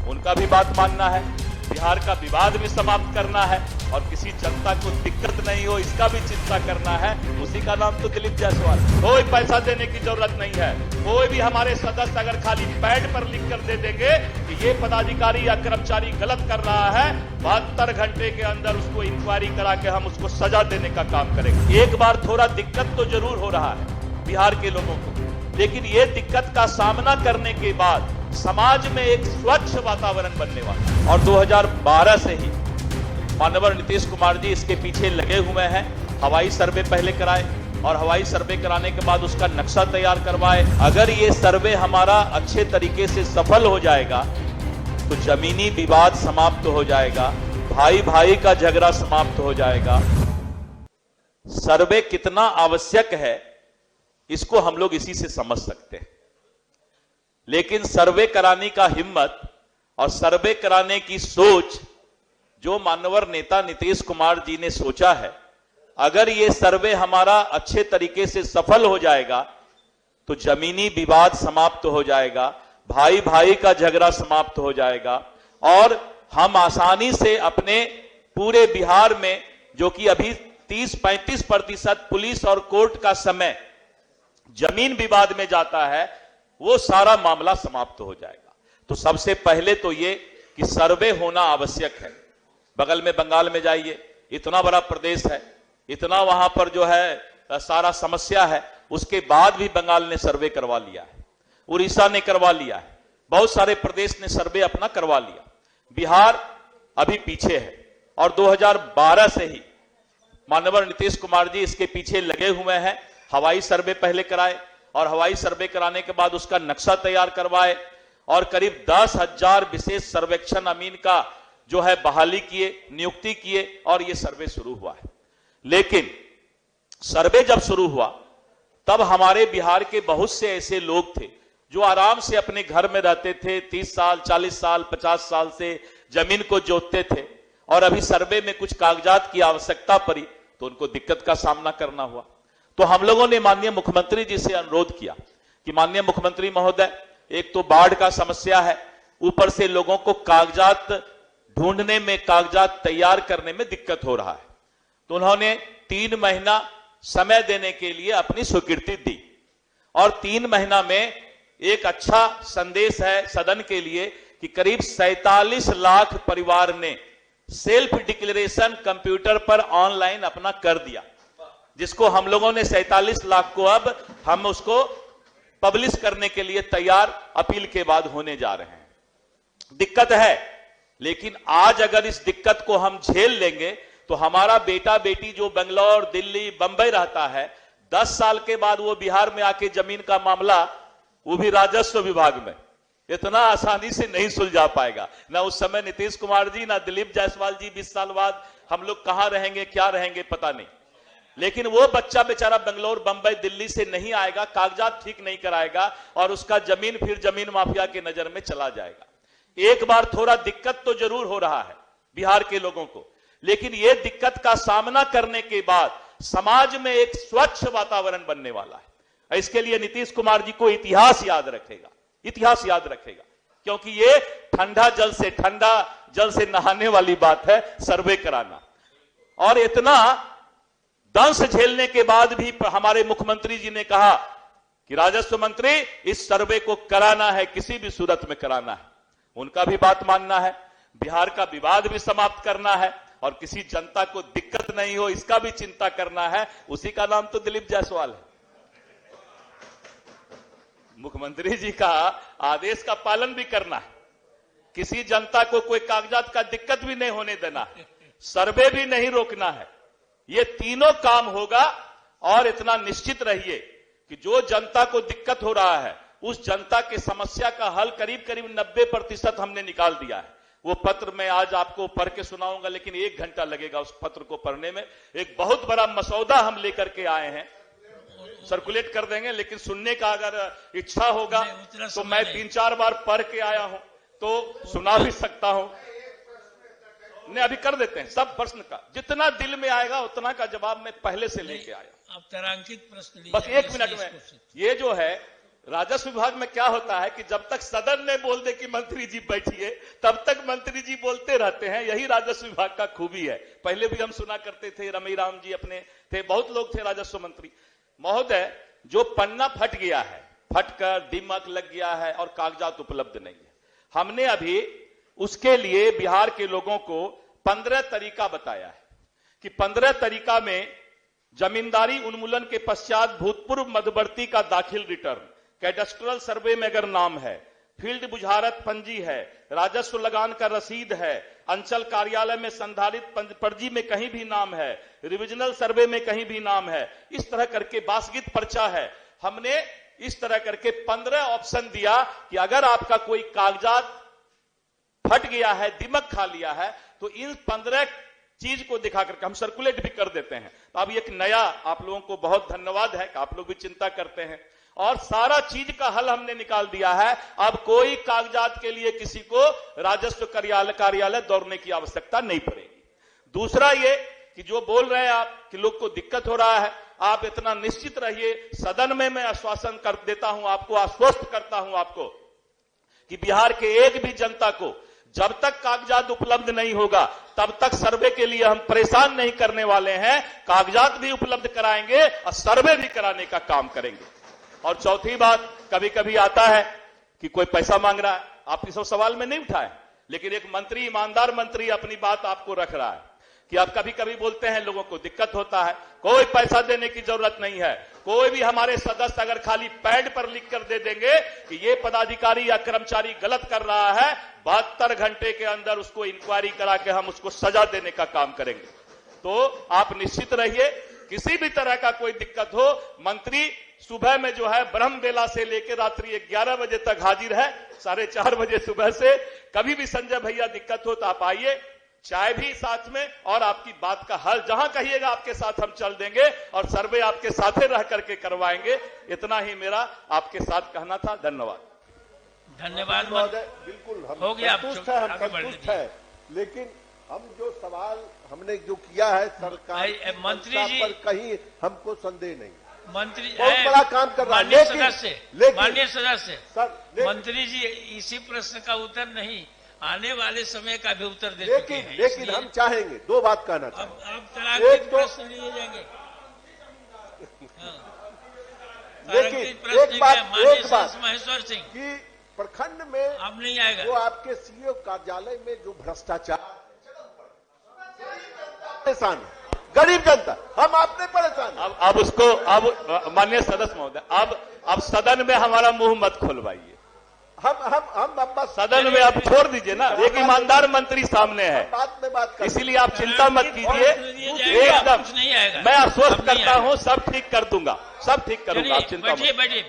उनका भी बात मानना है, बिहार का विवाद भी समाप्त करना है और किसी जनता को दिक्कत नहीं हो इसका भी चिंता करना है। उसी का नाम तो दिलीप जायसवाल। कोई पैसा देने की जरूरत नहीं है। कोई भी हमारे सदस्य अगर खाली पैड पर लिख कर दे देंगे कि ये पदाधिकारी या कर्मचारी गलत कर रहा है, 72 घंटे के अंदर उसको इंक्वायरी करा के हम उसको सजा देने का काम करेंगे। एक बार थोड़ा दिक्कत तो जरूर हो रहा है बिहार के लोगों को, लेकिन ये दिक्कत का सामना करने के बाद समाज में एक स्वच्छ वातावरण बनने वाला है। और 2012 से ही माननीय नीतीश कुमार जी इसके पीछे लगे हुए हैं। हवाई सर्वे पहले कराए और हवाई सर्वे कराने के बाद उसका नक्शा तैयार करवाए। अगर ये सर्वे हमारा अच्छे तरीके से सफल हो जाएगा तो जमीनी विवाद समाप्त हो जाएगा, भाई भाई का झगड़ा समाप्त हो जाएगा। सर्वे कितना आवश्यक है इसको हम लोग इसी से समझ सकते हैं, लेकिन सर्वे कराने का हिम्मत और सर्वे कराने की सोच जो माननीय नेता नीतीश कुमार जी ने सोचा है, अगर ये सर्वे हमारा अच्छे तरीके से सफल हो जाएगा तो जमीनी विवाद समाप्त हो जाएगा, भाई भाई का झगड़ा समाप्त हो जाएगा और हम आसानी से अपने पूरे बिहार में जो कि अभी 30-35% पुलिस और कोर्ट का समय जमीन विवाद में जाता है, वो सारा मामला समाप्त हो जाएगा। तो सबसे पहले तो ये कि सर्वे होना आवश्यक है। बगल में बंगाल में जाइए, इतना बड़ा प्रदेश है, इतना वहां पर जो है सारा समस्या है, उसके बाद भी बंगाल ने सर्वे करवा लिया है, उड़ीसा ने करवा लिया है, बहुत सारे प्रदेश ने सर्वे अपना करवा लिया। बिहार अभी पीछे है और 2012 से ही माननीय नीतीश कुमार जी इसके पीछे लगे हुए हैं। हवाई सर्वे पहले कराए और हवाई सर्वे कराने के बाद उसका नक्शा तैयार करवाए और करीब 10,000 विशेष सर्वेक्षण अमीन का जो है बहाली किए, नियुक्ति किए और यह सर्वे शुरू हुआ है। लेकिन सर्वे जब शुरू हुआ तब हमारे बिहार के बहुत से ऐसे लोग थे जो आराम से अपने घर में रहते थे, 30 साल 40 साल 50 साल से जमीन को जोतते थे और अभी सर्वे में कुछ कागजात की आवश्यकता पड़ी तो उनको दिक्कत का सामना करना हुआ। तो हम लोगों ने माननीय मुख्यमंत्री जी से अनुरोध किया कि माननीय मुख्यमंत्री महोदय, एक तो बाढ़ का समस्या है, ऊपर से लोगों को कागजात ढूंढने में, कागजात तैयार करने में दिक्कत हो रहा है। तो उन्होंने 3 महीना समय देने के लिए अपनी स्वीकृति दी और 3 महीना में एक अच्छा संदेश है सदन के लिए कि करीब 47 लाख परिवार ने सेल्फ डिक्लेरेशन कंप्यूटर पर ऑनलाइन अपना कर दिया, जिसको हम लोगों ने 47 लाख को अब हम उसको पब्लिश करने के लिए तैयार अपील के बाद होने जा रहे हैं। दिक्कत है, लेकिन आज अगर इस दिक्कत को हम झेल लेंगे तो हमारा बेटा बेटी जो बेंगलोर, दिल्ली, बंबई रहता है, 10 साल के बाद वो बिहार में आके जमीन का मामला, वो भी राजस्व विभाग में, इतना आसानी से नहीं सुलझा पाएगा। ना उस समय नीतीश कुमार जी, ना दिलीप जायसवाल जी, 20 साल बाद हम लोग कहां रहेंगे, क्या रहेंगे पता नहीं। लेकिन वो बच्चा बेचारा बेंगलोर, बंबई, दिल्ली से नहीं आएगा, कागजात ठीक नहीं कराएगा और उसका जमीन फिर जमीन माफिया की नजर में चला जाएगा। एक बार थोड़ा दिक्कत तो जरूर हो रहा है बिहार के लोगों को, लेकिन यह दिक्कत का सामना करने के बाद समाज में एक स्वच्छ वातावरण बनने वाला है। इसके लिए नीतीश कुमार जी को इतिहास याद रखेगा, इतिहास याद रखेगा, क्योंकि ये ठंडा जल से नहाने वाली बात है सर्वे कराना। और इतना दंश झेलने के बाद भी हमारे मुख्यमंत्री जी ने कहा कि राजस्व मंत्री, इस सर्वे को कराना है, किसी भी सूरत में कराना है। उनका भी बात मानना है, बिहार का विवाद भी समाप्त करना है और किसी जनता को दिक्कत नहीं हो इसका भी चिंता करना है। उसी का नाम तो दिलीप जायसवाल है। मुख्यमंत्री जी का आदेश का पालन भी करना है, किसी जनता को कोई कागजात का दिक्कत भी नहीं होने देना है, सर्वे भी नहीं रोकना है। ये तीनों काम होगा और इतना निश्चित रहिए कि जो जनता को दिक्कत हो रहा है उस जनता की समस्या का हल करीब 90% हमने निकाल दिया है। वो पत्र मैं आज आपको पढ़ के सुनाऊंगा, लेकिन 1 घंटा लगेगा उस पत्र को पढ़ने में। एक बहुत बड़ा मसौदा हम लेकर के आए हैं, सर्कुलेट कर देंगे, लेकिन सुनने का अगर इच्छा होगा तो मैं 3-4 बार पढ़ के आया हूं तो सुना भी सकता हूं। नहीं, अभी कर देते हैं सब प्रश्न का, जितना दिल में आएगा उतना का जवाब मैं पहले से लेके आया। आप तारांकित प्रश्न बस 1 मिनट में। ये जो है राजस्व विभाग में क्या होता है कि जब तक सदन ने बोल दे कि मंत्री जी बैठिए, तब तक मंत्री जी बोलते रहते हैं। यही राजस्व विभाग का खूबी है। पहले भी हम सुना करते थे, रमीराम जी अपने थे, बहुत लोग थे राजस्व मंत्री महोदय। जो पन्ना फट गया है, फटकर दीमक लग गया है और कागजात उपलब्ध नहीं है, हमने अभी उसके लिए बिहार के लोगों को 15 तरीका बताया है कि 15 तरीका में जमींदारी उन्मूलन के पश्चात भूतपूर्व मध्यवर्ती का दाखिल रिटर्न, कैडेस्ट्रल सर्वे में अगर नाम है, फील्ड बुझारत पंजी है, राजस्व लगान का रसीद है, अंचल कार्यालय में संधारित पर्ची में कहीं भी नाम है, रिविजनल सर्वे में कहीं भी नाम है, इस तरह करके बासगीत पर्चा है। हमने इस तरह करके 15 ऑप्शन दिया कि अगर आपका कोई कागजात फट गया है, दिमक खा लिया है, तो इन 15 चीज को दिखा करके हम सर्कुलेट भी कर देते हैं। तो अब एक नया, आप लोगों को बहुत धन्यवाद है कि आप लोग भी चिंता करते हैं और सारा चीज का हल हमने निकाल दिया है। अब कोई कागजात के लिए किसी को राजस्व कार्यालय दौड़ने की आवश्यकता नहीं पड़ेगी। दूसरा ये कि जो बोल रहे हैं आप कि लोग को दिक्कत हो रहा है, आप इतना निश्चित रहिए, सदन में मैं आश्वासन कर देता हूं आपको, आश्वस्त करता हूं आपको कि बिहार के एक भी जनता को जब तक कागजात उपलब्ध नहीं होगा तब तक सर्वे के लिए हम परेशान नहीं करने वाले हैं। कागजात भी उपलब्ध कराएंगे और सर्वे भी कराने का काम करेंगे। और चौथी बात, कभी कभी आता है कि कोई पैसा मांग रहा है, आप इस सवाल में नहीं उठाए, लेकिन एक मंत्री, ईमानदार मंत्री अपनी बात आपको रख रहा है कि आप कभी कभी बोलते हैं लोगों को दिक्कत होता है, कोई पैसा देने की जरूरत नहीं है। कोई भी हमारे सदस्य अगर खाली पैड पर लिख कर दे देंगे कि ये पदाधिकारी या कर्मचारी गलत कर रहा है, 72 घंटे के अंदर उसको इंक्वायरी करा के हम उसको सजा देने का काम करेंगे। तो आप निश्चित रहिए, किसी भी तरह का कोई दिक्कत हो, मंत्री सुबह में जो है ब्रह्म बेला से लेकर रात्रि 11 बजे तक हाजिर है, 4:30 बजे सुबह से। कभी भी संजय भैया दिक्कत हो तो आप आइए, चाय भी साथ में, और आपकी बात का हल जहां कहिएगा आपके साथ हम चल देंगे और सर्वे आपके साथे रह करके करवाएंगे। इतना ही मेरा आपके साथ कहना था। धन्यवाद। धन्यवाद महोदय। बिल्कुल हम हो गया, संतुष्ट है, हम संतुष्ट है, लेकिन हम जो सवाल हमने जो किया है सरकार मंत्री जी पर कहीं हमको संदेह नहीं। मंत्री बहुत बड़ा काम कर रहा है, माननीय सदस्य सर, मंत्री जी इसी प्रश्न का उत्तर नहीं, आने वाले समय का भी उत्तर दे चुके हैं। लेकिन हम चाहेंगे दो बात कहना चाहेंगे। अब तलाक के प्रश्न लिए जाएंगे। लेकिन एक बात महेश्वर सिंह कि प्रखंड में अब नहीं आएगा, जो आपके सीईओ कार्यालय में जो भ्रष्टाचार, परेशान है गरीब जनता, हम आपने परेशान। अब उसको, अब माननीय सदस्य महोदय, अब सदन में हमारा मुंह मत खोलवाइए। हम सदन में आप छोड़ दीजिए ना, एक ईमानदार मंत्री सामने है, बात में बात कर, इसीलिए आप चिंता मत कीजिए, एकदम कुछ नहीं आएगा। मैं आश्वस्त करता हूं, सब ठीक कर दूंगा, सब ठीक करूंगा, आप चिंता मत। बैठिए।